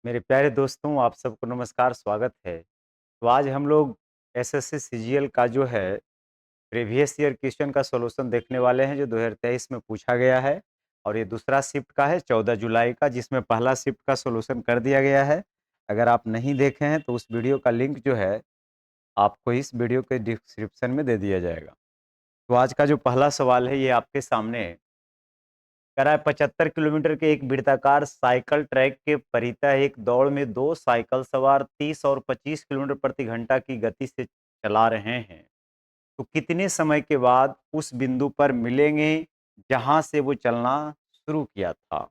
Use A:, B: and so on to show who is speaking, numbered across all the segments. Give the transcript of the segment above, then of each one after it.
A: मेरे प्यारे दोस्तों, आप सबको नमस्कार, स्वागत है। तो आज हम लोग एसएससी सीजीएल का जो है प्रीवियस ईयर क्वेश्चन का सॉल्यूशन देखने वाले हैं जो 2023 में पूछा गया है। और ये दूसरा शिफ्ट का है 14 जुलाई का, जिसमें पहला शिफ्ट का सॉल्यूशन कर दिया गया है। अगर आप नहीं देखे हैं तो उस वीडियो का लिंक जो है आपको इस वीडियो के डिस्क्रिप्शन में दे दिया जाएगा। तो आज का जो पहला सवाल है ये आपके सामने है। कह रहा है 75 किलोमीटर के एक वृत्ताकार साइकिल ट्रैक के परितः एक दौड़ में दो साइकिल सवार 30 और 25 किलोमीटर प्रति घंटा की गति से चला रहे हैं, तो कितने समय के बाद उस बिंदु पर मिलेंगे जहां से वो चलना शुरू किया था।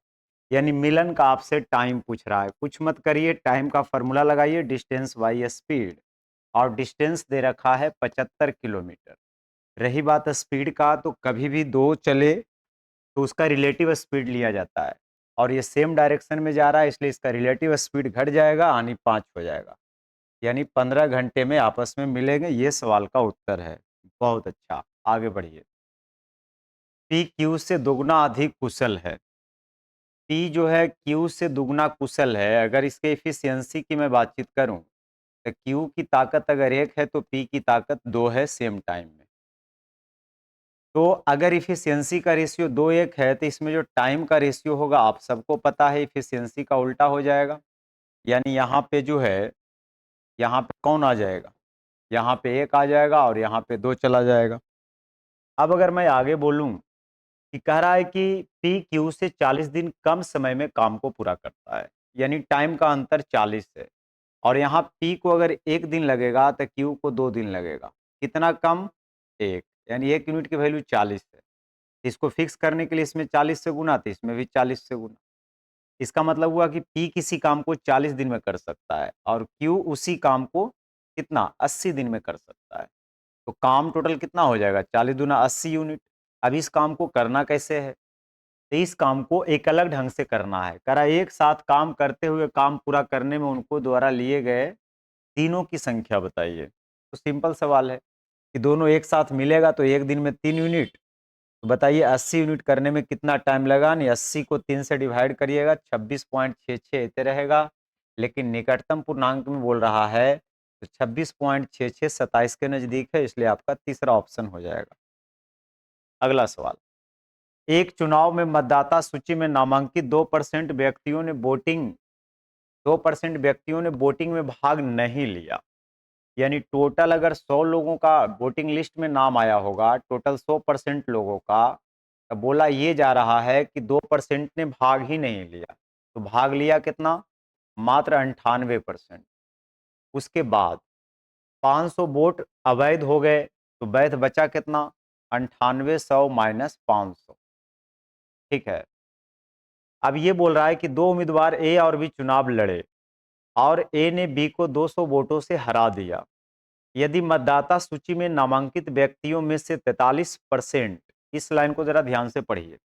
A: यानी मिलन का आपसे टाइम पूछ रहा है। कुछ मत करिए, टाइम का फॉर्मूला लगाइए, डिस्टेंस बाई स्पीड। और डिस्टेंस दे रखा है 75 किलोमीटर। रही बात स्पीड का, तो कभी भी दो चले तो उसका रिलेटिव स्पीड लिया जाता है। और ये सेम डायरेक्शन में जा रहा है, इसलिए इसका रिलेटिव स्पीड घट जाएगा, यानी 5 हो जाएगा। यानी 15 घंटे में आपस में मिलेंगे, ये सवाल का उत्तर है। बहुत अच्छा, आगे बढ़िए। पी क्यू से दोगुना अधिक कुशल है। पी जो है क्यू से दुगना कुशल है। अगर इसके एफिशिएंसी की मैं बातचीत करूं तो क्यू की ताकत अगर 1 है तो पी की ताकत 2 है सेम टाइम में। तो अगर इफिशियंसी का रेशियो 2:1 है तो इसमें जो टाइम का रेशियो होगा आप सबको पता है, इफिशियंसी का उल्टा हो जाएगा। यानी यहाँ पे जो है, यहाँ पे कौन आ जाएगा, यहाँ पे 1 आ जाएगा और यहाँ पे 2 चला जाएगा। अब अगर मैं आगे बोलूँ कि कह रहा है कि पी क्यू से 40 दिन कम समय में काम को पूरा करता है। यानी टाइम का अंतर 40 है। और यहाँ पी को अगर 1 दिन लगेगा तो क्यू को 2 दिन लगेगा। कितना कम? 1। यानी 1 यूनिट की वैल्यू 40 है। इसको फिक्स करने के लिए इसमें 40 से गुना, तो इसमें भी 40 से गुना। इसका मतलब हुआ कि पी किसी काम को 40 दिन में कर सकता है और क्यू उसी काम को कितना 80 दिन में कर सकता है। तो काम टोटल कितना हो जाएगा? 40 दूना 80 यूनिट। अब इस काम को करना कैसे है? तो इस काम को एक अलग ढंग से करना है। करा एक साथ काम करते हुए काम पूरा करने में उनको द्वारा लिए गए तीनों की संख्या बताइए। तो सिंपल सवाल है कि दोनों एक साथ मिलेगा तो एक दिन में 3 यूनिट। तो बताइए 80 यूनिट करने में कितना टाइम लगा? नहीं, 80 को 3 से डिवाइड करिएगा, 26.66 इतने रहेगा। लेकिन निकटतम पूर्णांक में बोल रहा है तो 26.66 27 के नजदीक है, इसलिए आपका तीसरा ऑप्शन हो जाएगा। अगला सवाल। एक चुनाव में मतदाता सूची में नामांकित 2% व्यक्तियों ने वोटिंग 2% व्यक्तियों ने वोटिंग में भाग नहीं लिया। यानी टोटल अगर 100 लोगों का वोटिंग लिस्ट में नाम आया होगा, टोटल 100% लोगों का, तो बोला ये जा रहा है कि 2% ने भाग ही नहीं लिया। तो भाग लिया कितना? मात्र 98%। उसके बाद 500 वोट अवैध हो गए, तो वैध बचा कितना? 98 100 माइनस 500। ठीक है। अब ये बोल रहा है कि दो उम्मीदवार ए और बी चुनाव लड़े और ए ने बी को 200 वोटों से हरा दिया। यदि मतदाता सूची में नामांकित व्यक्तियों में से 43%, इस लाइन को जरा ध्यान से पढ़िए,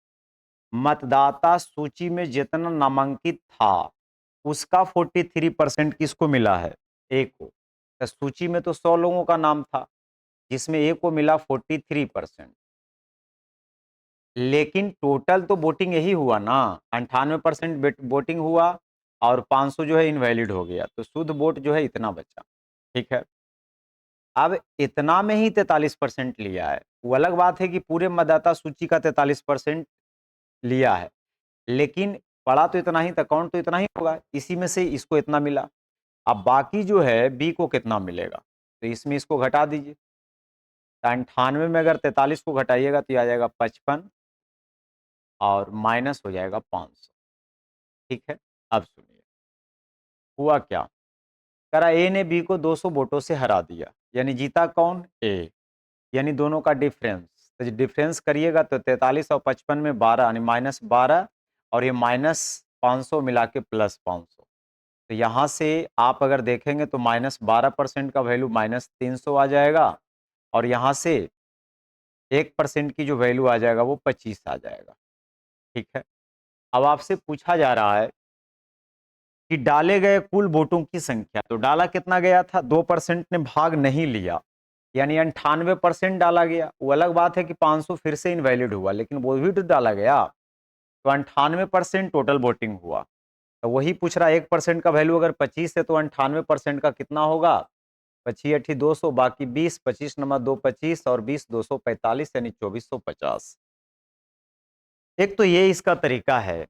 A: मतदाता सूची में जितना नामांकित था उसका 43% किसको मिला है? ए को। तो सूची में तो 100 लोगों का नाम था जिसमें ए को मिला 43%। लेकिन टोटल तो वोटिंग यही हुआ ना, 98% वोटिंग हुआ और 500 जो है इनवैलिड हो गया, तो शुद्ध वोट जो है इतना बचा। ठीक है। अब इतना में ही 43% लिया है। वो अलग बात है कि पूरे मतदाता सूची का 43% लिया है, लेकिन पड़ा तो इतना ही था, काउंट तो इतना ही होगा, इसी में से इसको इतना मिला। अब बाकी जो है बी को कितना मिलेगा? तो इसमें इसको घटा दीजिए। तो 98 में अगर 43 को घटाइएगा तो ये आ जाएगा 55 और माइनस हो जाएगा 500। ठीक है। अब सुनिए हुआ क्या। करा ए ने बी को 200 वोटों से हरा दिया, यानी जीता कौन? ए। यानी दोनों का डिफरेंस, तो डिफरेंस करिएगा तो 43 और 55 में 12 यानी -12 और ये -500 मिला के +500। तो यहाँ से आप अगर देखेंगे तो -12% का वैल्यू -300 आ जाएगा और यहाँ से 1% की जो वैल्यू आ जाएगा वो 25 आ जाएगा। ठीक है। अब आपसे पूछा जा रहा है कि डाले गए कुल वोटों की संख्या। तो डाला कितना गया था? 2% ने भाग नहीं लिया, यानी 98% डाला गया। वो अलग बात है कि 500 फिर से इनवैलिड हुआ, लेकिन वो भी तो डाला गया। तो 98% टोटल वोटिंग हुआ। तो वही पूछ रहा है 1% का वैल्यू अगर 25 है तो 98% का कितना होगा? 25 अठी 200, बाकी 20, 25 नंबर 2 25 और 20 245 यानी 2450। एक तो ये इसका तरीका है।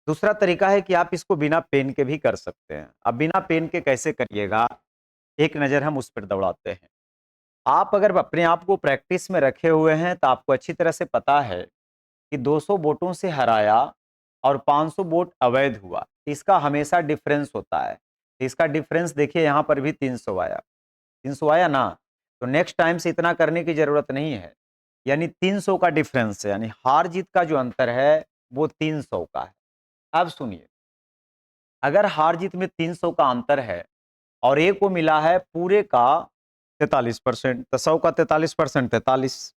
A: दूसरा तरीका है कि आप इसको बिना पेन के भी कर सकते हैं। अब बिना पेन के कैसे करिएगा? एक नज़र हम उस पर दौड़ाते हैं। आप अगर अपने आप को प्रैक्टिस में रखे हुए हैं तो आपको अच्छी तरह से पता है कि 200 वोटों से हराया और 500 वोट अवैध हुआ, इसका हमेशा डिफरेंस होता है। इसका डिफरेंस देखिए यहाँ पर भी 300 आया, 300 आया ना, तो नेक्स्ट टाइम से इतना करने की जरूरत नहीं है। यानी 300 का डिफरेंस है, यानी हार जीत का जो अंतर है वो 300 का है। अब सुनिए, अगर हार जीत में 300 का अंतर है और ए को मिला है पूरे का 43%, तो 100 का 43%, 43,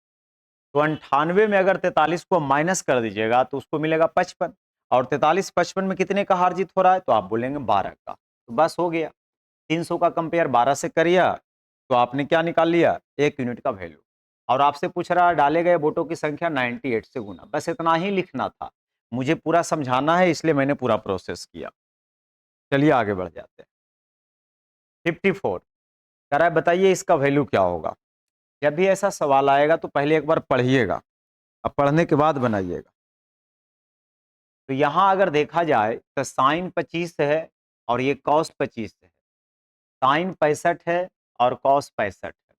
A: तो 98 में अगर 43 को माइनस कर दीजिएगा तो उसको मिलेगा 55, और 43 55 में कितने का हार जीत हो रहा है? तो आप बोलेंगे 12 का। तो बस हो गया, 300 का कंपेयर 12 से करिए तो आपने क्या निकाल लिया? 1 यूनिट का वैल्यू। और आपसे पूछ रहा है डाले गए वोटों की संख्या 98 से गुना, बस इतना ही लिखना था। मुझे पूरा समझाना है इसलिए मैंने पूरा प्रोसेस किया। चलिए आगे बढ़ जाते हैं। 54 कह रहा है बताइए इसका वैल्यू क्या होगा? जब भी ऐसा सवाल आएगा तो पहले एक बार पढ़िएगा, अब पढ़ने के बाद बनाइएगा। तो यहां अगर देखा जाए तो साइन 25 है और ये कॉस 25 है, साइन 65 है और कॉस 65 है।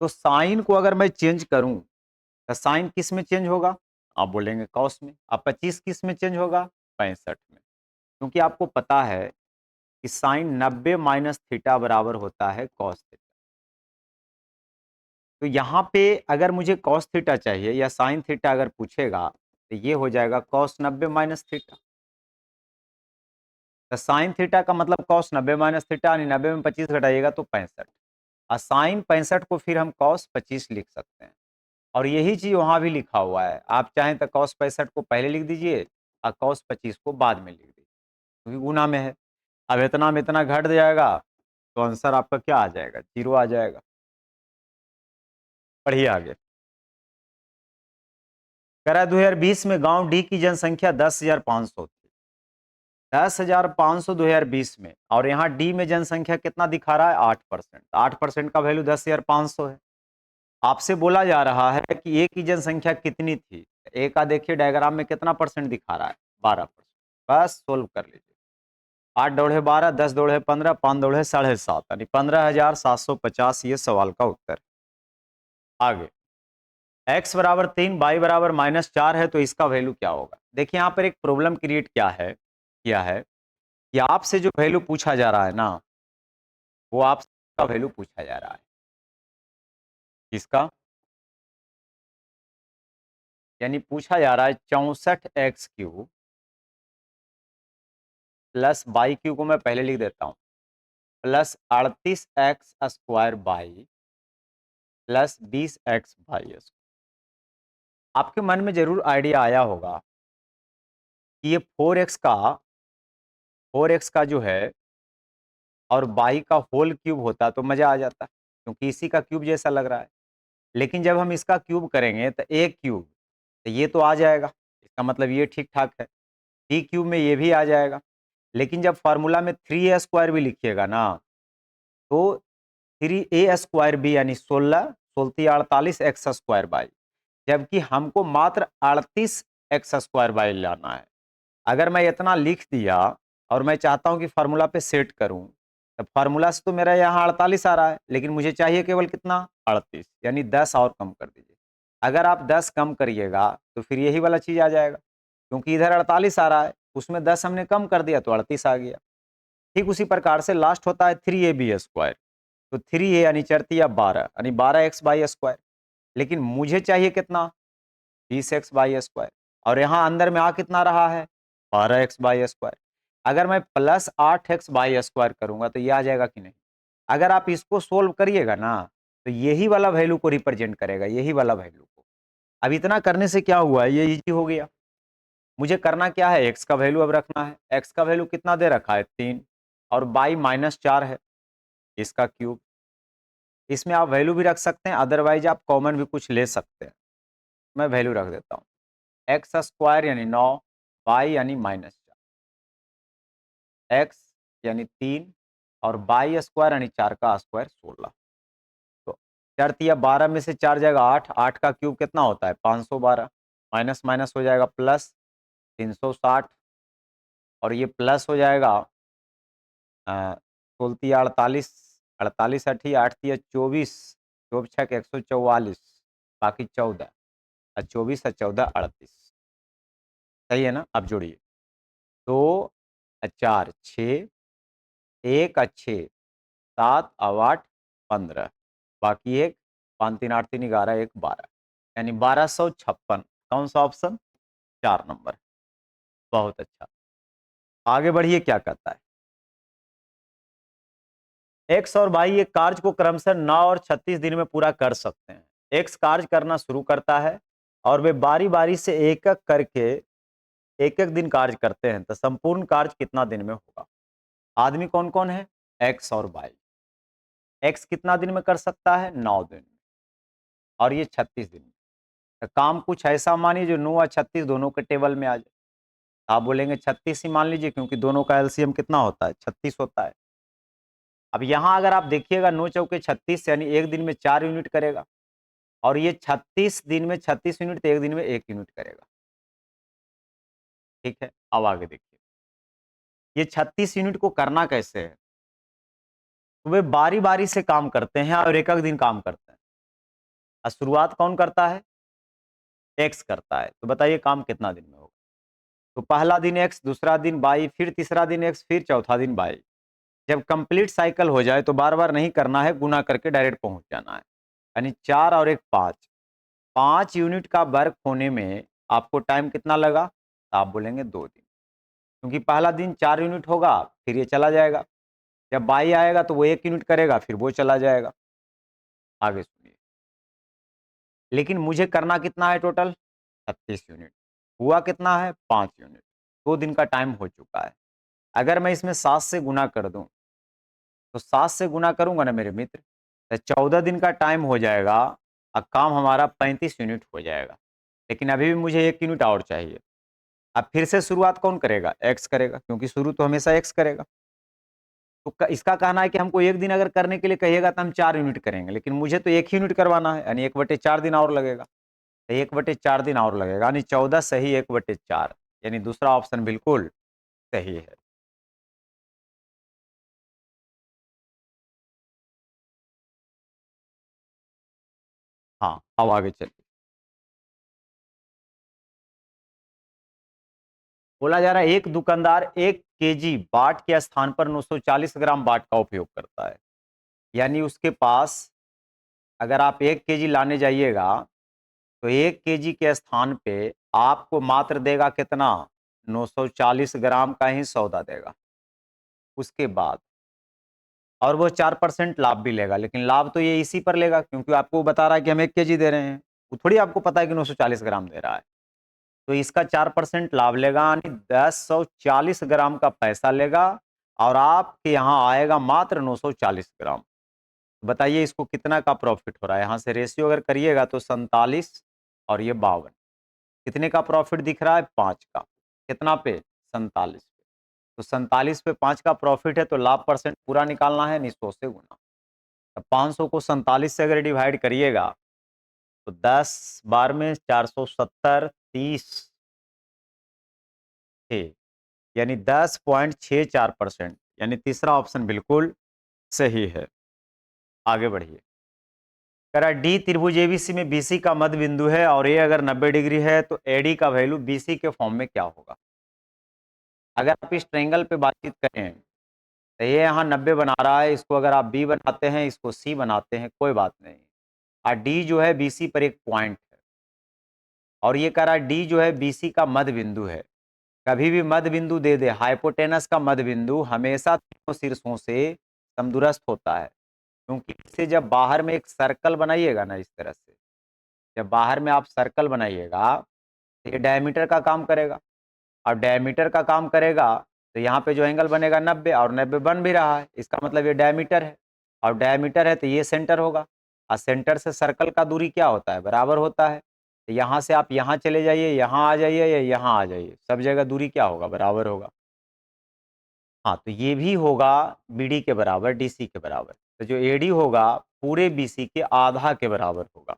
A: तो साइन को अगर मैं चेंज करूं तो साइन किस में चेंज होगा? आप बोलेंगे कॉस में। अब 25 किस में चेंज होगा? 65 में। क्योंकि आपको पता है कि साइन 90 माइनस थीटा बराबर होता है कॉस थीटा। तो यहाँ पे अगर मुझे कॉस थीटा चाहिए या साइन थीटा अगर पूछेगा तो ये हो जाएगा कॉस 90 माइनस थीटा। तो साइन थीटा का मतलब कॉस 90 माइनस थीटा, यानी 90 में 25 घटाइएगा तो 65, और साइन 65 को फिर हम कॉस 25 लिख सकते हैं। और यही चीज वहां भी लिखा हुआ है, आप चाहें तो कॉस 65 को पहले लिख दीजिए और कॉस 25 को बाद में लिख दीजिए, क्योंकि गुना में है। अब इतना में इतना घट जाएगा तो आंसर आपका क्या आ जाएगा? 0 आ जाएगा। पढ़िए आगे। कह रहा है 2020 में गांव डी की जनसंख्या 10,500 थी। 10,500 2020 में, और यहाँ डी में जनसंख्या कितना दिखा रहा है? 8%। 8% का वैल्यू 10,500 है। आपसे बोला जा रहा है कि ए की जनसंख्या कितनी थी? ए का देखिए डायग्राम में कितना परसेंट दिखा रहा है? 12%। बस सोल्व कर लीजिए। 8 दौड़े 12, 10 दौड़े 15, 5 दौड़े 7.5, यानी 15,750 ये सवाल का उत्तर। आगे, x बराबर 3, y बराबर -4 है तो इसका वैल्यू क्या होगा? देखिए यहाँ पर एक प्रॉब्लम क्रिएट किया है कि आपसे जो वैल्यू पूछा जा रहा है ना, वो आपका वैल्यू पूछा जा रहा है किसका? यानी पूछा जा रहा है 64x³ प्लस वाई क्यू को मैं पहले लिख देता हूँ, plus 38x² by plus 20x/²। आपके मन में जरूर आइडिया आया होगा कि ये 4x का जो है और बाई का होल क्यूब होता तो मजा आ जाता, क्योंकि इसी का क्यूब जैसा लग रहा है। लेकिन जब हम इसका क्यूब करेंगे तो ए क्यूब, तो ये तो आ जाएगा, इसका मतलब ये ठीक ठाक है। टी क्यूब में ये भी आ जाएगा। लेकिन जब फॉर्मूला में 3a² भी लिखिएगा ना, तो 3a² यानी 16, 48x² बाई, जबकि हमको मात्र 38x² बाई लाना है। अगर मैं इतना लिख दिया और मैं चाहता हूं कि फार्मूला पे सेट करूं, तो फार्मूला से तो मेरा यहाँ 48 आ रहा है, लेकिन मुझे चाहिए केवल कितना? 38, यानी 10 और कम कर दीजिए। अगर आप 10 कम करिएगा तो फिर यही वाला चीज आ जाएगा, क्योंकि इधर 48 आ रहा है, उसमें 10 हमने कम कर दिया तो 38 आ गया। ठीक उसी प्रकार से लास्ट होता है 3ab², तो 3a यानी चरती या 12, यानी 12x/²। लेकिन मुझे चाहिए कितना? 20x/²। और यहाँ अंदर में आ कितना रहा है? 12x/²। अगर मैं प्लस 8x/² करूंगा तो ये आ जाएगा कि नहीं? अगर आप इसको सोल्व करिएगा ना, तो यही वाला वैल्यू को रिप्रेजेंट करेगा, यही वाला वैल्यू को। अब इतना करने से क्या हुआ? ये इजी हो गया। मुझे करना क्या है? एक्स का वैल्यू अब रखना है। एक्स का वैल्यू कितना दे रखा है? 3, और बाई -4 है, इसका क्यूब। इसमें आप वैल्यू भी रख सकते हैं, अदरवाइज आप कॉमन भी कुछ ले सकते हैं। मैं वैल्यू रख देता हूँ, x² यानी 9, y यानी -4। x यानी 3 और बाई स्क्वायर यानी 4 का स्क्वायर 16। तो 4 तिया 12 में से 4 जाएगा 8, 8 का क्यूब कितना होता है 512, माइनस माइनस हो जाएगा प्लस 360 और ये प्लस हो जाएगा 16 तिया 48, 48 अठी 8 तिया 24, 24 छक 144, बाकी 14 और 24 और 14 38। सही है ना? अब जोड़िए 2 4 6, 1 6 7 और 8 15, बाकी एक 5 3 8 3 11 1 12, यानी 1256। कौन सा ऑप्शन? 4 नंबर। बहुत अच्छा। आगे बढ़िए क्या कहता है। एक्स और वाई एक कार्य को क्रमशः 9 और 36 दिन में पूरा कर सकते हैं। एक्स कार्य करना शुरू करता है और वे बारी बारी से एक एक करके एक एक दिन कार्य करते हैं, तो संपूर्ण कार्य कितना दिन में होगा? आदमी कौन कौन है? एक्स और वाई। एक्स कितना दिन में कर सकता है? 9 दिन में, और ये 36 दिन में। तो काम कुछ ऐसा मानिए जो 9 और 36 दोनों के टेबल में आ जाए। आप बोलेंगे 36 ही मान लीजिए, क्योंकि दोनों का एलसीएम कितना होता है? 36 होता है। अब यहां अगर आप देखिएगा 9 चौके 36, यानी एक दिन में 4 यूनिट करेगा, और ये 36 दिन में 36 यूनिट, तो एक दिन में 1 यूनिट करेगा। ठीक है, अब आगे देखिए ये 36 यूनिट को करना कैसे है। तो वे बारी बारी से काम करते हैं और एक एक दिन काम करते हैं। और शुरुआत कौन करता है? एक्स करता है। तो बताइए काम कितना दिन में होगा? तो पहला दिन एक्स, दूसरा दिन वाई, फिर तीसरा दिन एक्स, फिर चौथा दिन वाई। जब कंप्लीट साइकिल हो जाए तो बार बार नहीं करना है, गुना करके डायरेक्ट पहुंच जाना है। यानी 4 और 1 5, 5 यूनिट का वर्क होने में आपको टाइम कितना लगा? तो आप बोलेंगे 2 दिन, क्योंकि पहला दिन 4 यूनिट होगा, फिर ये चला जाएगा। जब बाई आएगा तो वो 1 यूनिट करेगा, फिर वो चला जाएगा। आगे सुनिए। लेकिन मुझे करना कितना है टोटल? 36 यूनिट। हुआ कितना है? 5 यूनिट। 2 दिन का टाइम हो चुका है। अगर मैं इसमें 7 से गुना कर दूं, तो 7 से गुना करूंगा ना मेरे मित्र, तो 14 दिन का टाइम हो जाएगा और काम हमारा 35 यूनिट हो जाएगा। लेकिन अभी भी मुझे 1 यूनिट और चाहिए। अब फिर से शुरुआत कौन करेगा? एक्स करेगा, क्योंकि शुरू तो हमेशा एक्स करेगा। तो इसका कहना है कि हमको एक दिन अगर करने के लिए कहिएगा तो हम 4 यूनिट करेंगे, लेकिन मुझे तो 1 यूनिट करवाना है, यानी 1/4 दिन और लगेगा। तो 1/4 दिन और लगेगा, यानी 14 सही 1/4, यानी दूसरा ऑप्शन बिल्कुल सही है। हाँ, अब आगे चलिए। बोला जा रहा है एक दुकानदार 1 केजी बाट के स्थान पर 940 ग्राम बाट का उपयोग करता है। यानी उसके पास अगर आप 1 केजी लाने जाइएगा, तो 1 केजी के स्थान पे आपको मात्र देगा कितना? 940 ग्राम का ही सौदा देगा। उसके बाद और वो 4% लाभ भी लेगा, लेकिन लाभ तो ये इसी पर लेगा, क्योंकि आपको बता रहा है कि हम 1 केजी दे रहे हैं। वो थोड़ी आपको पता है कि 940 ग्राम दे रहा है। तो इसका 4% लाभ लेगा, यानी 1040 ग्राम का पैसा लेगा, और आपके यहाँ आएगा मात्र 940 ग्राम। बताइए इसको कितना का प्रॉफिट हो रहा है? यहाँ से रेशियो अगर करिएगा तो 47 और ये 52, कितने का प्रॉफिट दिख रहा है? 5 का। कितना पे? 47 पे। तो 47 पे 5 का प्रॉफिट है, तो लाभ परसेंट पूरा निकालना है, नहीं 100 से गुना। तो 500 को 47 से अगर डिवाइड करिएगा, तो 10 बार में 470 30 यानी 10.64%, यानी तीसरा ऑप्शन बिल्कुल सही है। आगे बढ़िए। कह रहा डी त्रिभुज एबीसी में बीसी का मध्य बिंदु है और ए अगर 90 डिग्री है, तो एडी का वैल्यू बीसी के फॉर्म में क्या होगा? अगर आप इस ट्रायंगल पे बातचीत करें, तो ये यहाँ 90 बना रहा है, इसको अगर आप बी बनाते हैं, इसको सी बनाते हैं, कोई बात नहीं। और डी जो है बीसी पर एक पॉइंट है, और ये कह रहा है डी जो है बीसी का मध्य बिंदु है। कभी भी मध्य बिंदु दे दे, हाइपोटेनस का मध्य बिंदु हमेशा तीनों शीर्षों से समदूरस्थ होता है, क्योंकि इससे जब बाहर में एक सर्कल बनाइएगा ना, इस तरह से जब बाहर में आप सर्कल बनाइएगा, तो ये डायमीटर का काम करेगा, और डायमीटर का काम करेगा, तो यहाँ पे जो एंगल बनेगा 90, और 90 बन भी रहा है, इसका मतलब ये डायमीटर है, और डायमीटर है तो ये सेंटर होगा, और सेंटर से सर्कल का दूरी क्या होता है? बराबर होता है। तो यहाँ से आप यहाँ चले जाइए, यहाँ आ जाइए या यहाँ आ जाइए, सब जगह दूरी क्या होगा? बराबर होगा। हाँ, तो ये भी होगा बीडी के बराबर, डीसी के बराबर। तो जो एडी होगा पूरे बीसी के आधा के बराबर होगा,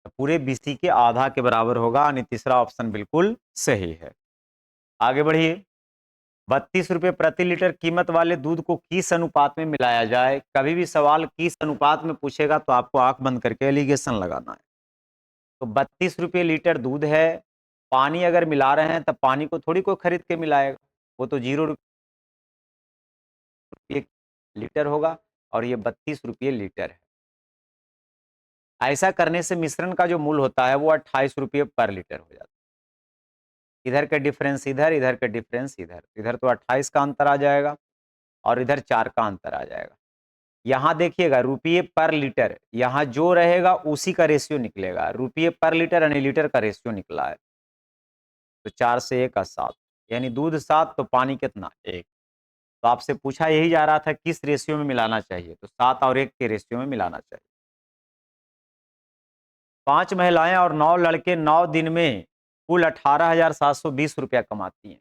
A: तो पूरे बीसी के आधा के बराबर होगा, यानी तीसरा ऑप्शन बिल्कुल सही है। आगे बढ़िए। 32 रुपये प्रति लीटर कीमत वाले दूध को किस अनुपात में मिलाया जाए? कभी भी सवाल किस अनुपात में पूछेगा तो आपको आंख बंद करके एलिगेशन लगाना है। तो 32 रुपये लीटर दूध है, पानी अगर मिला रहे हैं तब पानी को थोड़ी कोई खरीद के मिलाएगा, वो तो 0 रुपये लीटर होगा और ये 32 रुपये लीटर है। ऐसा करने से मिश्रण का जो मूल्य होता है वो 28 रुपये पर लीटर हो जाता है। इधर का डिफरेंस इधर, इधर का डिफरेंस इधर, इधर तो 28 का अंतर आ जाएगा और इधर 4 का अंतर आ जाएगा। यहाँ देखिएगा रुपये पर लीटर, यहाँ जो रहेगा उसी का रेशियो निकलेगा। रुपये पर लीटर यानी लीटर का रेशियो निकला है, तो 4 से 1 का 7, यानी दूध 7 तो पानी कितना 1। तो आपसे पूछा यही जा रहा था किस रेशियो में मिलाना चाहिए, तो 7 और 1 के रेशियो में मिलाना चाहिए। 5 महिलाएं और 9 लड़के 9 दिन में कुल 18,720 रुपया कमाती हैं।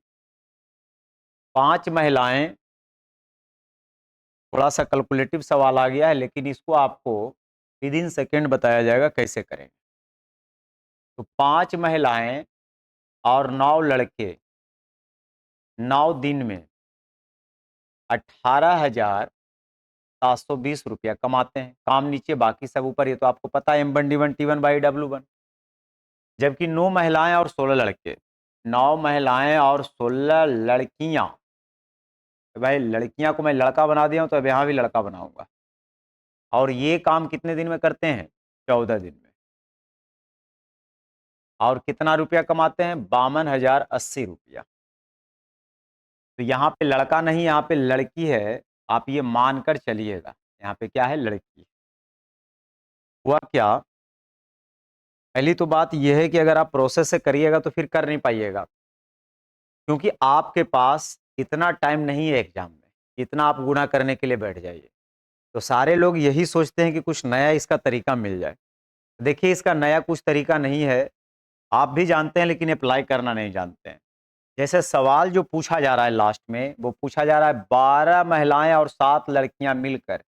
A: 5 महिलाएं, थोड़ा सा कैलकुलेटिव सवाल आ गया है लेकिन इसको आपको विद इन सेकेंड बताया जाएगा कैसे करेंगे। तो 5 महिलाएं और 9 लड़के 9 दिन में 18,720 रुपया कमाते हैं। काम नीचे बाकी सब ऊपर, ये तो आपको पता है M1 D1 T1 by W1। जबकि 9 महिलाएं और 16 लड़के, 9 महिलाएं और 16 लड़कियां, भाई लड़कियां को मैं लड़का बना दिया हूं तो अब यहां भी लड़का बनाऊंगा, और ये काम कितने दिन में करते हैं? 14 दिन में। और कितना रुपया कमाते हैं? 52,080 रुपया। तो यहाँ पे लड़का नहीं, यहाँ पे लड़की है, आप ये मानकर चलिएगा। यहाँ पे क्या है? लड़की। हुआ क्या, पहली तो बात यह है कि अगर आप प्रोसेस से करिएगा तो फिर कर नहीं पाइएगा, क्योंकि आपके पास इतना टाइम नहीं है एग्जाम में, इतना आप गुणा करने के लिए बैठ जाइए। तो सारे लोग यही सोचते हैं कि कुछ नया इसका तरीका मिल जाए। देखिए, इसका नया कुछ तरीका नहीं है, आप भी जानते हैं लेकिन अप्लाई करना नहीं जानते हैं। जैसे सवाल जो पूछा जा रहा है लास्ट में, वो पूछा जा रहा है 12 महिलाएं और 7 लड़कियां मिलकर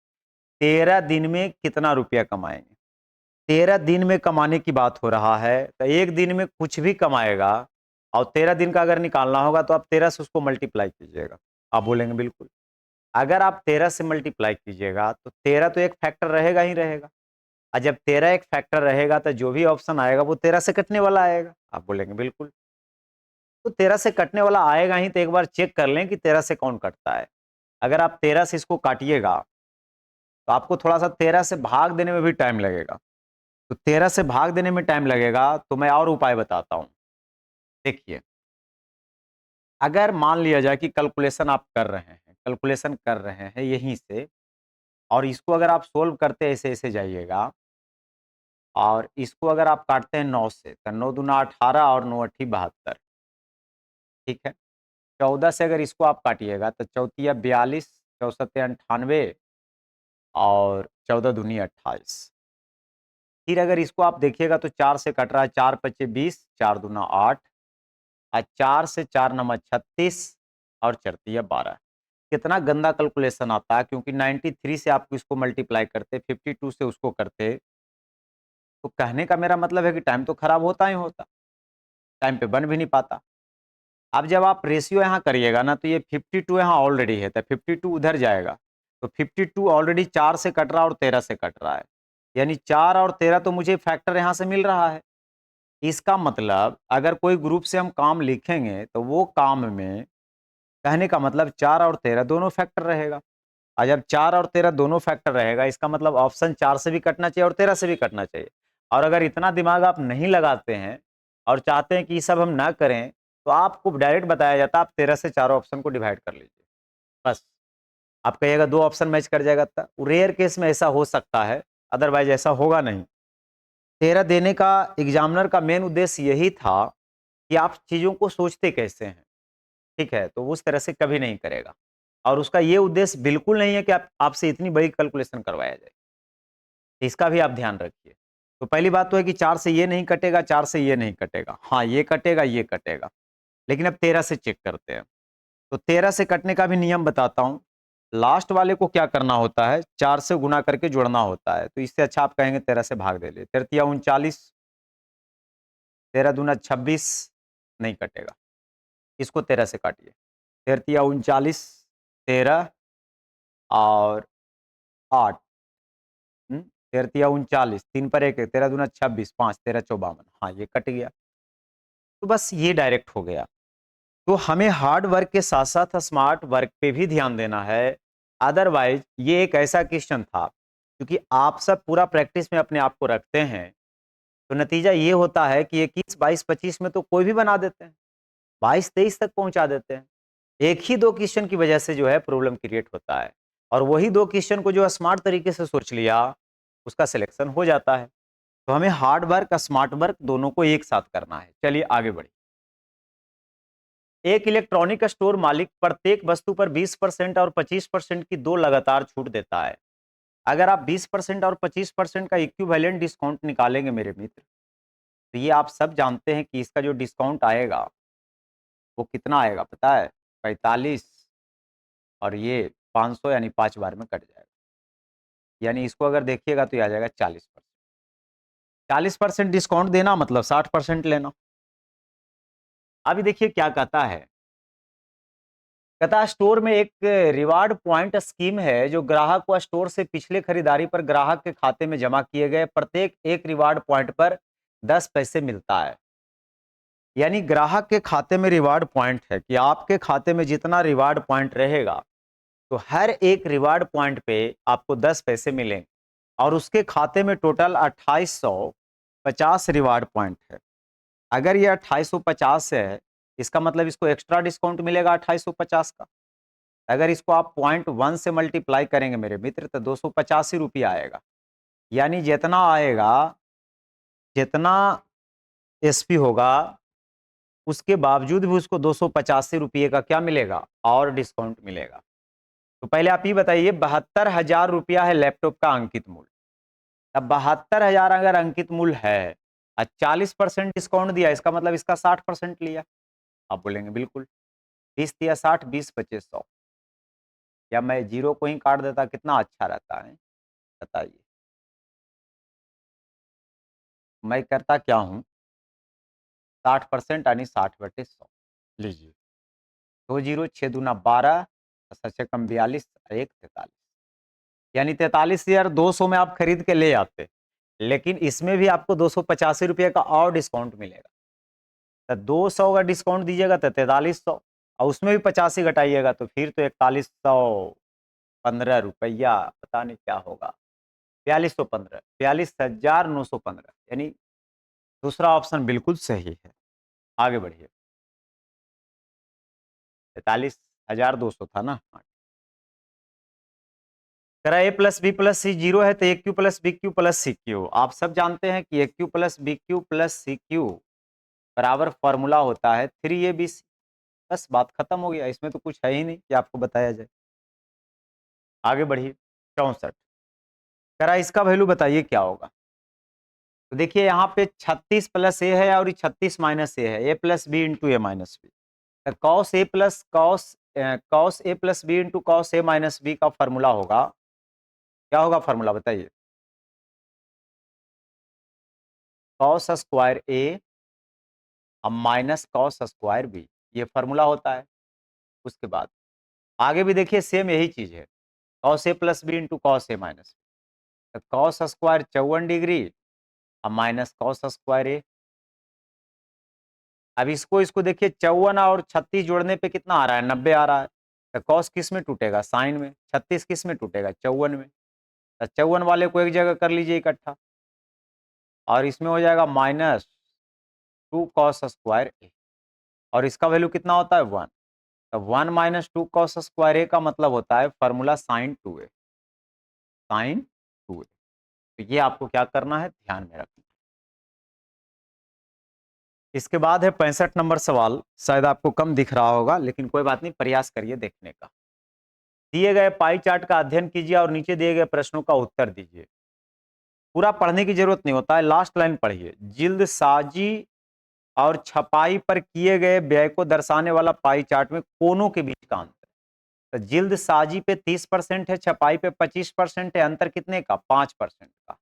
A: 13 दिन में कितना रुपया कमाएंगे। 13 दिन में कमाने की बात हो रहा है, तो एक दिन में कुछ भी कमाएगा, और 13 दिन का अगर निकालना होगा तो आप 13 से उसको मल्टीप्लाई कीजिएगा। आप बोलेंगे बिल्कुल। अगर आप 13 से मल्टीप्लाई कीजिएगा तो 13 तो एक फैक्टर रहेगा ही रहेगा, और जब 13 एक फैक्टर रहेगा तो जो भी ऑप्शन आएगा वो 13 से कटने वाला आएगा। आप बोलेंगे बिल्कुल। तो 13 से कटने वाला आएगा ही, तो एक बार चेक कर लें कि 13 से कौन कटता है। अगर आप 13 से इसको काटिएगा तो आपको थोड़ा सा 13 से भाग देने में भी टाइम लगेगा। तो 13 से भाग देने में टाइम लगेगा, तो मैं और उपाय बताता हूं। देखिए, अगर मान लिया जाए कि कैलकुलेशन आप कर रहे हैं, कैलकुलेशन कर रहे हैं यहीं से, और इसको अगर आप सोल्व करते ऐसे ऐसे जाइएगा, और इसको अगर आप काटते हैं 9 से, तो 9 दूना 18 और 9 अट्ठी 72, ठीक है। 14 से अगर इसको आप काटिएगा तो चौथिया 42, चौसठ 98 और 14 दूनी 28। फिर अगर इसको आप देखिएगा तो 4 से कट रहा है, 4 पच्चे 20, 4 दूना 8, और 4 से 4 नंबर 36 और चरतिया 12। कितना गंदा कैलकुलेशन आता है, क्योंकि 93 से आप इसको मल्टीप्लाई करते, 52 से उसको करते। तो कहने का मेरा मतलब है कि टाइम तो खराब होता ही होता, टाइम पे बन भी नहीं पाता। अब जब आप रेशियो यहाँ करिएगा ना, तो ये 52 यहाँ ऑलरेडी है, तो 52 उधर जाएगा, तो 52 ऑलरेडी 4 से कट रहा है और 13 से कट रहा है, यानी 4 और 13 तो मुझे फैक्टर यहाँ से मिल रहा है। इसका मतलब अगर कोई ग्रुप से हम काम लिखेंगे तो वो काम में, कहने का मतलब 4 और 13 दोनों फैक्टर रहेगा, और जब 4 और 13 दोनों फैक्टर रहेगा, इसका मतलब ऑप्शन 4 से भी कटना चाहिए और 13 से भी कटना चाहिए। और अगर इतना दिमाग आप नहीं लगाते हैं और चाहते हैं कि ये सब हम ना करें, तो आपको डायरेक्ट बताया जाता है आप 13 से चारों ऑप्शन को डिवाइड कर लीजिए, बस। आप कहिएगा 2 ऑप्शन मैच कर जाएगा, रेयर केस में ऐसा हो सकता है, अदरवाइज ऐसा होगा नहीं। 13 देने का एग्जामिनर का मेन उद्देश्य यही था कि आप चीज़ों को सोचते कैसे हैं, ठीक है? तो उस तरह से कभी नहीं करेगा, और उसका ये उद्देश्य बिल्कुल नहीं है कि आप आपसे इतनी बड़ी कैलकुलेशन करवाया जाए। इसका भी आप ध्यान रखिए। तो पहली बात तो है कि 4 से ये नहीं कटेगा, 4 से ये नहीं कटेगा। हाँ, ये कटेगा, ये कटेगा। लेकिन अब 13 से चेक करते हैं। तो 13 से कटने का भी नियम बताता हूं। लास्ट वाले को क्या करना होता है, 4 से गुना करके जोड़ना होता है। तो इससे अच्छा आप कहेंगे 13 से भाग दे ले। 13 39, 13 दूना 26, नहीं कटेगा। इसको 13 से काटिए। 13 39, 13 और 8, 13 39, 3 पर 1 है, 13 दूना 26, 5 13 54, हाँ ये कट गया। तो बस ये डायरेक्ट हो गया। तो हमें हार्ड वर्क के साथ साथ स्मार्ट वर्क पे भी ध्यान देना है। अदरवाइज ये एक ऐसा क्वेश्चन था, क्योंकि आप सब पूरा प्रैक्टिस में अपने आप को रखते हैं, तो नतीजा ये होता है कि 21 22 25 में तो कोई भी बना देते हैं, 22 23 तक पहुंचा देते हैं। एक ही दो क्वेश्चन की वजह से जो है प्रॉब्लम क्रिएट होता है, और वही दो क्वेश्चन को जो स्मार्ट तरीके से सोच लिया उसका सिलेक्शन हो जाता है। तो हमें हार्ड वर्क स्मार्ट वर्क दोनों को एक साथ करना है। चलिए आगे बढ़िए। एक इलेक्ट्रॉनिक स्टोर मालिक प्रत्येक वस्तु पर 20% और 25% की दो लगातार छूट देता है। अगर आप 20% और 25% का इक्विवेलेंट डिस्काउंट निकालेंगे मेरे मित्र, तो ये आप सब जानते हैं कि इसका जो डिस्काउंट आएगा वो कितना आएगा पता है, 45, और ये 500 यानी 5 बार में कट जाएगा। यानी इसको अगर देखिएगा तो ये आ जाएगा 40%। 40% डिस्काउंट देना मतलब 60% लेना। अभी देखिए क्या कहता है, कहता स्टोर में एक रिवार्ड पॉइंट स्कीम है जो ग्राहक को स्टोर से पिछले खरीदारी पर ग्राहक के खाते में जमा किए गए प्रत्येक एक रिवार्ड पॉइंट पर 10 पैसे मिलता है। यानी ग्राहक के खाते में रिवार्ड पॉइंट है कि आपके खाते में जितना रिवार्ड पॉइंट रहेगा, तो हर एक रिवार्ड पॉइंट पे आपको 10 पैसे मिलेंगे, और उसके खाते में टोटल 2850 रिवार्ड पॉइंट है। अगर ये 2850 है, इसका मतलब इसको एक्स्ट्रा डिस्काउंट मिलेगा 2850 का। अगर इसको आप 0.1 से मल्टीप्लाई करेंगे मेरे मित्र, तो 285 रुपया आएगा। यानी जितना आएगा, जितना एसपी होगा, उसके बावजूद भी उसको 285 रुपये का क्या मिलेगा, और डिस्काउंट मिलेगा। तो पहले आप ये बताइए, 72,000 रुपया है लैपटॉप का अंकित मूल्य। अब 72,000 अगर अंकित मूल्य है और 40% डिस्काउंट दिया, इसका मतलब इसका 60% लिया। आप बोलेंगे बिल्कुल, 20 दिया 60, 20 बचे 100। या मैं जीरो को ही काट देता, कितना अच्छा रहता है, बताइए। मैं करता क्या हूँ, 60% यानी 60/100 लीजिए। 2 जीरो 6 दूना 12, 7 कम 42, 1 43, यानी 43,200 में आप खरीद के ले आते, लेकिन इसमें भी आपको 285 रुपये का और डिस्काउंट मिलेगा। तो 200 का डिस्काउंट दीजिएगा तो 4300, और उसमें भी 85 घटाइएगा तो फिर तो 4115 रुपया, पता नहीं क्या होगा, 4215, 42,915। यानी दूसरा ऑप्शन बिल्कुल सही है। आगे बढ़िए। 43,200 था ना। करा A plus B plus C zero है, तो A cube plus B cube plus C cube. आप सब जानते हैं कि A cube plus B cube plus C cube बराबर फॉर्मूला होता है 3ABC। बस बात खत्म हो गया, इसमें तो कुछ है ही नहीं कि आपको बताया जाए। आगे बढ़िए। 64, करा इसका वैल्यू बताइए क्या होगा। तो देखिए यहाँ पे 36 प्लस ए है और 36 माइनस ए है, ए plus B into A minus B. Cos A plus cos A plus B into cos A minus B का फॉर्मूला होगा, क्या होगा फॉर्मूला बताइए। कॉस स्क्वायर ए अब माइनस कॉस स्क्वायर बी, ये फॉर्मूला होता है। उसके बाद आगे भी देखिए सेम यही चीज है, cos A plus B into cos A minus B. Cos square 54 degree अब माइनस कॉस स्क्वायर ए। अब इसको देखिए 54 और 36 जोड़ने पे कितना आ रहा है, 90 आ रहा है। तो कॉस किस में टूटेगा, साइन में। 36 किस में टूटेगा, 54 में। तो 54 वाले को एक जगह कर लीजिए इकट्ठा, और इसमें हो जाएगा -2 कॉस स्क्वायर ए, और इसका वैल्यू कितना होता है 1। तो 1 माइनस 2 कॉस स्क्वायर ए का मतलब होता है formula sine 2a, sign 2a। तो ये आपको क्या करना है, ध्यान में रखना। इसके बाद है 65 नंबर सवाल, शायद आपको कम दिख रहा होगा, लेकिन कोई बात नहीं, प्रयास करिए देखने का। दिए गए पाई चार्ट का अध्ययन कीजिए और नीचे दिए गए प्रश्नों का उत्तर दीजिए। पूरा पढ़ने की जरूरत नहीं होता है, लास्ट लाइन पढ़िए। जिल्द साजी और छपाई पर किए गए व्यय को दर्शाने वाला पाई चार्ट में कोनों के बीच का अंतर। तो जिल्द साजी पे 30% है, छपाई पे 25% है, अंतर कितने का? 5% का।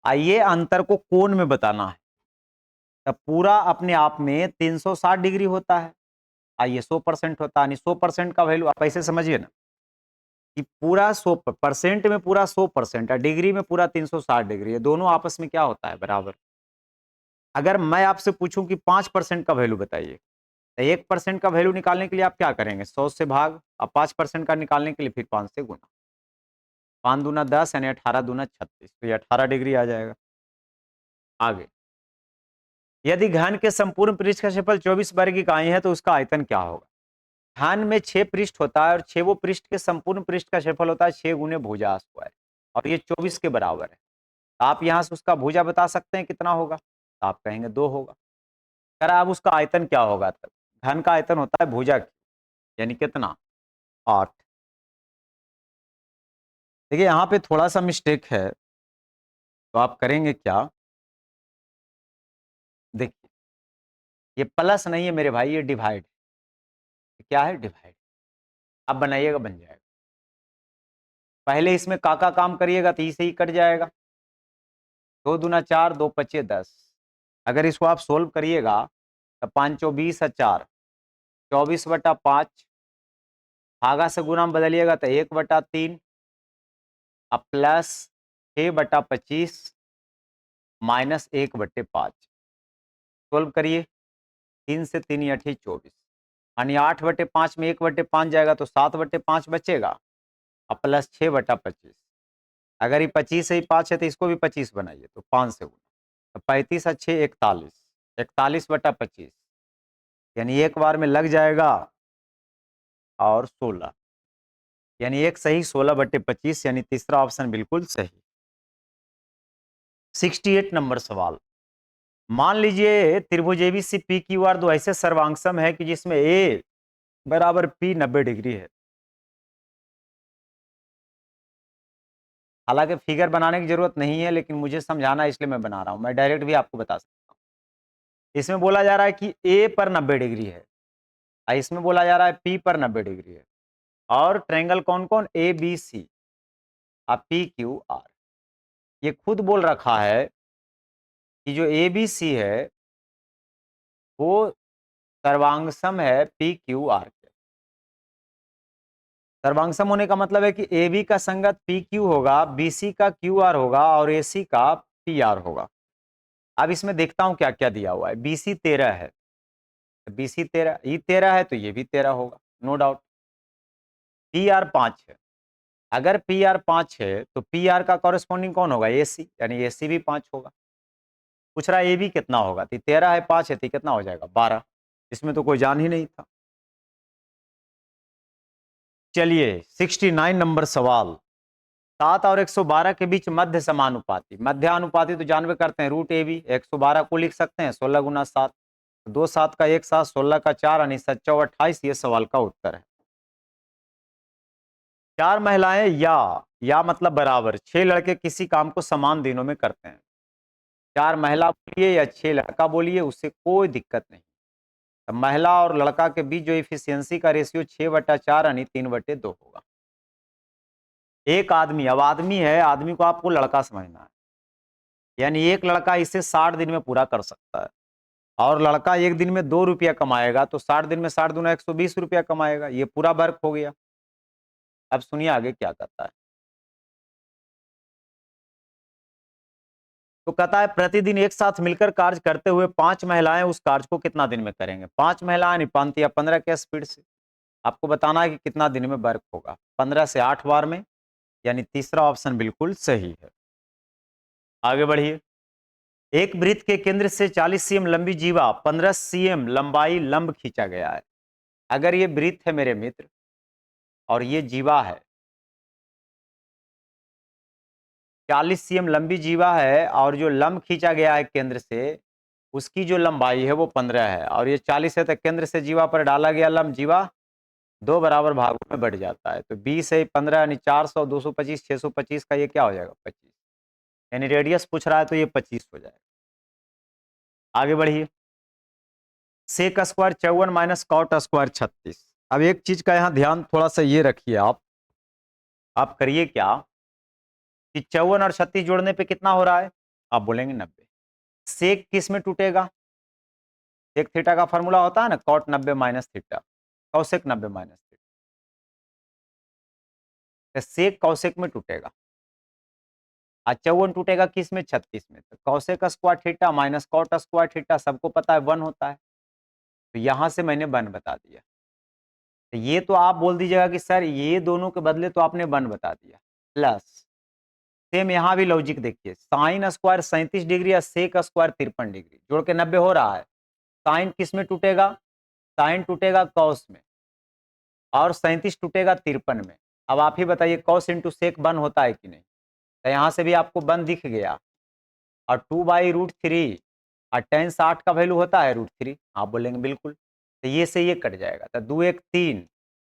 A: आइए अंतर को कोण में बताना है। तब पूरा अपने आप में 360 डिग्री होता है, आइए 100% होता है, 100% का वैल्यू आप ऐसे समझिए ना कि पूरा 100% में पूरा 100% है, डिग्री में पूरा 360 डिग्री है, दोनों आपस में क्या होता है? बराबर। अगर मैं आपसे पूछूं कि 5% का वैल्यू बताइए, तो 1% का वैल्यू निकालने के लिए आप क्या करेंगे? 100 से भाग, अब 5% का निकालने के लिए फिर 5 से गुना। 5 दूना 10 यानी 18 दूना 36, तो ये 18 डिग्री आ जाएगा। आगे, यदि घन के संपूर्ण पृष्ठ का क्षेत्रफल 24 वर्ग इकाई है तो उसका आयतन क्या होगा? घन में 6 पृष्ठ होता है और 6 वो पृष्ठ के संपूर्ण पृष्ठ का क्षेत्रफल होता है 6 गुने भुजा स्क्वायर, और ये 24 के बराबर है। आप यहां से उसका भुजा बता सकते हैं कितना होगा? तो आप कहेंगे 2 होगा। अगर आप उसका आयतन क्या होगा? तब घन का आयतन होता है भुजा यानी कितना? 8। देखिए यहाँ पे थोड़ा सा मिस्टेक है, तो आप करेंगे क्या? देखिए, ये प्लस नहीं है मेरे भाई, ये डिवाइड। क्या है? डिवाइड। अब बनाइएगा, बन जाएगा। पहले इसमें का काम करिएगा तो इसे ही कट जाएगा। 2 दूना 4, 2 पचे 10। अगर इसको आप सोल्व करिएगा तो 5 चौ 20 है 4, 24/5, भागा से गुना में बदलिएगा तो 1/3, अब प्लस 6/25 माइनस 1/5। सोल्व करिए, 3 से 3 या 24, यानी 8/5 में 1/5 जाएगा तो 7/5 बचेगा, अब प्लस 6/25। अगर ये 25 से ही 5 है तो इसको भी 25 बनाइए तो 5 से गुना, तो 35 और 6 41, 41/25, यानी एक बार में लग जाएगा और 16, यानी एक सही 16/25, यानी तीसरा ऑप्शन बिल्कुल सही। 68 नंबर सवाल, मान लीजिए त्रिभुज एबीसी पी क्यू आर दो ऐसे सर्वांगसम है कि जिसमें ए बराबर पी 90 डिग्री है। हालांकि फिगर बनाने की जरूरत नहीं है, लेकिन मुझे समझाना है इसलिए मैं बना रहा हूं, मैं डायरेक्ट भी आपको बता सकता हूं। इसमें बोला जा रहा है कि ए पर 90 डिग्री है, इसमें बोला जा रहा है पी पर 90 डिग्री है, और ट्रायंगल कौन कौन? ए बी सी, अब पी क्यू आर। ये खुद बोल रखा है कि जो ए बी सी है वो सर्वांगसम है पी क्यू आर के। सर्वांगसम होने का मतलब है कि ए बी का संगत पी क्यू होगा, बी सी का क्यू आर होगा और ए सी का पी आर होगा। अब इसमें देखता हूं क्या क्या दिया हुआ है। बी सी 13 है, बी सी 13, ये 13 है तो ये भी 13 होगा, नो डाउट। पी आर 5 है, अगर पी आर 5 है तो पी आर का कॉरेस्पॉन्डिंग कौन होगा? ए सी, यानी ए सी भी 5 होगा। पूछ रहा है ए बी कितना होगा, तो 13 है 5 है तो कितना हो जाएगा? 12। इसमें तो कोई जान ही नहीं था। चलिए 69 नंबर सवाल, 7 और 112 के बीच मध्य समानुपाती, मध्यानुपाती तो जानवे करते हैं, रूट ए बी। 112 को लिख सकते हैं 16 गुना 7, 2 7 का 1 7, 16 का 4 यानी 7 28, ये सवाल का उत्तर है। 4 महिलाएं या मतलब बराबर 6 लड़के किसी काम को समान दिनों में करते हैं। 4 महिला बोलिए या 6 लड़का बोलिए, उससे कोई दिक्कत नहीं। तो महिला और लड़का के बीच जो इफिशियंसी का रेशियो 6/4 यानी 3/2 होगा। एक आदमी, अब आदमी है, आदमी को आपको लड़का समझना है, यानी एक लड़का इसे 60 दिन में पूरा कर सकता है, और लड़का एक दिन में 2 रुपया कमाएगा तो 60 दिन में 60 दूना 120 रुपया कमाएगा। ये पूरा वर्क हो गया। अब सुनिए आगे क्या कहता है। तो कहता है प्रतिदिन एक साथ मिलकर कार्य करते हुए 5 महिलाएं उस कार्य को कितना दिन में करेंगे? 5 महिलाएं निपांत या 15 के स्पीड से। आपको बताना है कि कितना दिन में वर्क होगा। 15 से 8 बार में, यानी तीसरा ऑप्शन बिल्कुल सही है। आगे बढ़िए। एक वृत्त के केंद्र से 40 सीएम लंबी जीवा 15 सीएम लंबाई लंब खींचा गया है। अगर ये वृत्त है मेरे मित्र और ये जीवा है, 40 सीएम लंबी जीवा है, और जो लंब खींचा गया है केंद्र से, उसकी जो लंबाई है वो 15 है, और ये 40 है, तो केंद्र से जीवा पर डाला गया लंब जीवा 2 बराबर भागों में बढ़ जाता है। तो 20 है 15 यानी 400, 225, 625 का ये क्या हो जाएगा? 25, यानी रेडियस पूछ रहा है तो ये 25 हो जाएगा। आगे बढ़िए। Sec square 54 minus cot square 36। अब एक चीज का यहाँ ध्यान थोड़ा सा ये रखिए आप करिए क्या कि 54 और 36 जोड़ने पे कितना हो रहा है, आप बोलेंगे 90। सेक किस में टूटेगा, सेक थीटा का फॉर्मूला होता है ना cot 90 minus theta, cosec 90 minus theta, तो सेक कौसेक में टूटेगा और 54 टूटेगा किस में, 36 में। तो cosec square theta minus cot square theta सबको पता है 1 होता है, तो यहां से मैंने 1 बता दिया। तो ये तो आप बोल दीजिएगा कि सर ये दोनों के बदले तो आपने 1 बता दिया, प्लस सेम यहां भी लॉजिक देखिए, साइन स्क्वायर 37 डिग्री या सेक स्क्वायर 53 डिग्री जोड़ के 90 हो रहा है। साइन किस में टूटेगा, साइन टूटेगा कॉस में और 37 टूटेगा 53 में। अब आप ही बताइए कॉस इंटू सेक 1 होता है कि नहीं, तो यहां से भी आपको 1 दिख गया। और 2/√3 और टेन 60 का वैल्यू होता है √3, आप बोलेंगे बिल्कुल। तो ये से ये कट जाएगा, तो 2 1 3,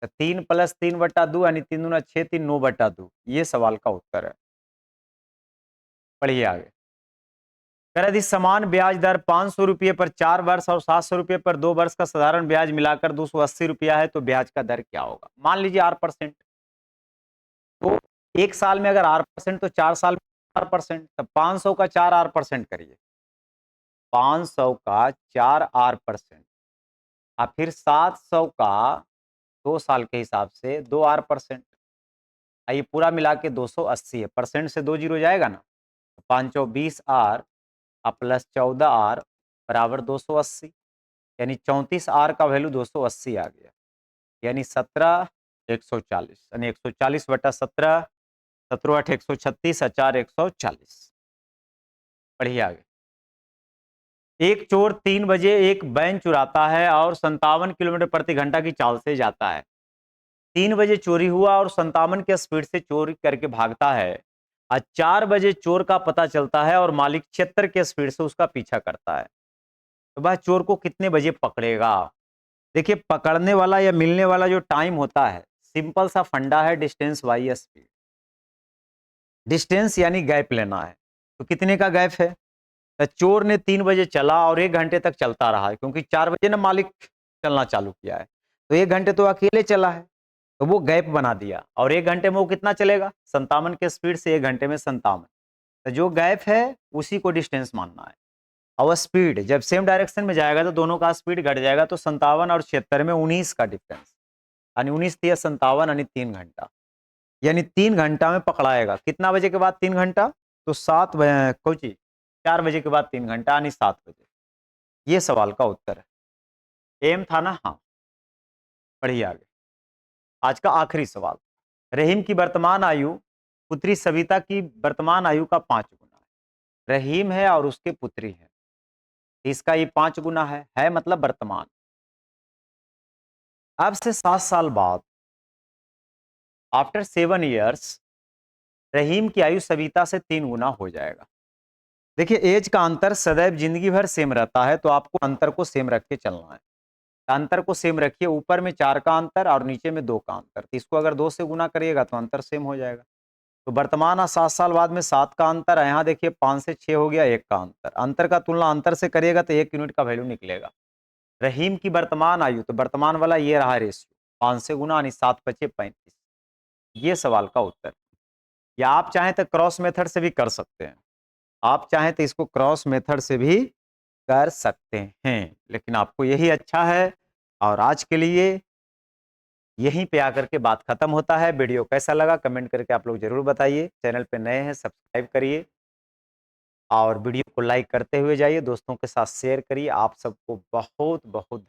A: तो 3 + 3/2 यानी 3 दूना 6 3 9/2, ये सवाल का उत्तर है। पढ़िए आगे। यदि समान ब्याज दर 500 रुपये पर 4 वर्ष और 700 रुपये पर 2 वर्ष का साधारण ब्याज मिलाकर 280 रुपया है, तो ब्याज का दर क्या होगा। मान लीजिए R%, तो एक साल में अगर R% तो 4 साल में R%, तो 500 का 4 R% करिए, 500 का 4 R%, और फिर 700 का 2 साल के हिसाब से 2 R%, ये पूरा मिला के 280 है, परसेंट से 2 जीरो जाएगा ना, 5 20 R प्लस 14 R बराबर 280, यानी 34 R का वैल्यू 280 आ गया, यानी 17 140, यानी 140/17, 17 8 136 और 4 140। पढ़िए आगे। एक चोर 3 बजे एक बैंक चुराता है और 57 किलोमीटर प्रति घंटा की चाल से जाता है। 3 बजे चोरी हुआ और 57 के स्पीड से चोरी करके भागता है, और 4 बजे चोर का पता चलता है और मालिक 76 के स्पीड से उसका पीछा करता है, तो वह चोर को कितने बजे पकड़ेगा। देखिए पकड़ने वाला या मिलने वाला जो टाइम होता है, सिंपल सा फंडा है, डिस्टेंस बाई स्पीड। डिस्टेंस यानी गैप लेना है, तो कितने का गैप है, तो चोर ने 3 बजे चला और 1 घंटे तक चलता रहा है, क्योंकि 4 बजे ना मालिक चलना चालू किया है, तो 1 घंटे तो अकेले चला है, तो वो गैप बना दिया, और 1 घंटे में वो कितना चलेगा, 57 के स्पीड से 1 घंटे में 57, तो जो गैप है उसी को डिस्टेंस मानना है। और स्पीड जब सेम डायरेक्शन में जाएगा तो दोनों का स्पीड घट जाएगा, तो 57 और 76 में 19 का डिफरेंस, यानी 19 3 57 यानी 3 घंटा, यानी 3 घंटा में पकड़ाएगा। कितना बजे के बाद 3 घंटा, तो 7 बजे कोची 4 बजे के बाद 3 घंटा यानी 7 बजे। ये सवाल का उत्तर है, एम था ना, हाँ। पढ़िए आगे। आज का आखिरी सवाल, रहीम की वर्तमान आयु पुत्री सविता की वर्तमान आयु का 5 गुना है। रहीम है और उसके पुत्री है, इसका ये 5 गुना है मतलब वर्तमान। अब से 7 साल बाद, आफ्टर 7 ईयर्स, रहीम की आयु सविता से 3 गुना हो जाएगा। देखिए एज का अंतर सदैव जिंदगी भर सेम रहता है, तो आपको अंतर को सेम रख के चलना है। अंतर को सेम रखिए, ऊपर में 4 का अंतर और नीचे में 2 का अंतर, तो इसको अगर 2 से गुना करिएगा तो अंतर सेम हो जाएगा। तो वर्तमान और 7 साल बाद में 7 का अंतर है, यहाँ देखिए 5 से 6 हो गया, 1 का अंतर, अंतर का तुलना अंतर से करिएगा तो 1 यूनिट का वैल्यू निकलेगा। रहीम की वर्तमान आयु, तो वर्तमान वाला ये रहा रेशियो, 5 से गुना यानी 7 5 35, ये सवाल का उत्तर। या आप चाहें तो क्रॉस मेथड से भी कर सकते हैं, आप चाहें तो इसको क्रॉस मेथड से भी कर सकते हैं, लेकिन आपको यही अच्छा है। और आज के लिए यहीं पे आकर के बात खत्म होता है। वीडियो कैसा लगा कमेंट करके आप लोग जरूर बताइए। चैनल पे नए हैं सब्सक्राइब करिए और वीडियो को लाइक करते हुए जाइए, दोस्तों के साथ शेयर करिए। आप सबको बहुत बहुत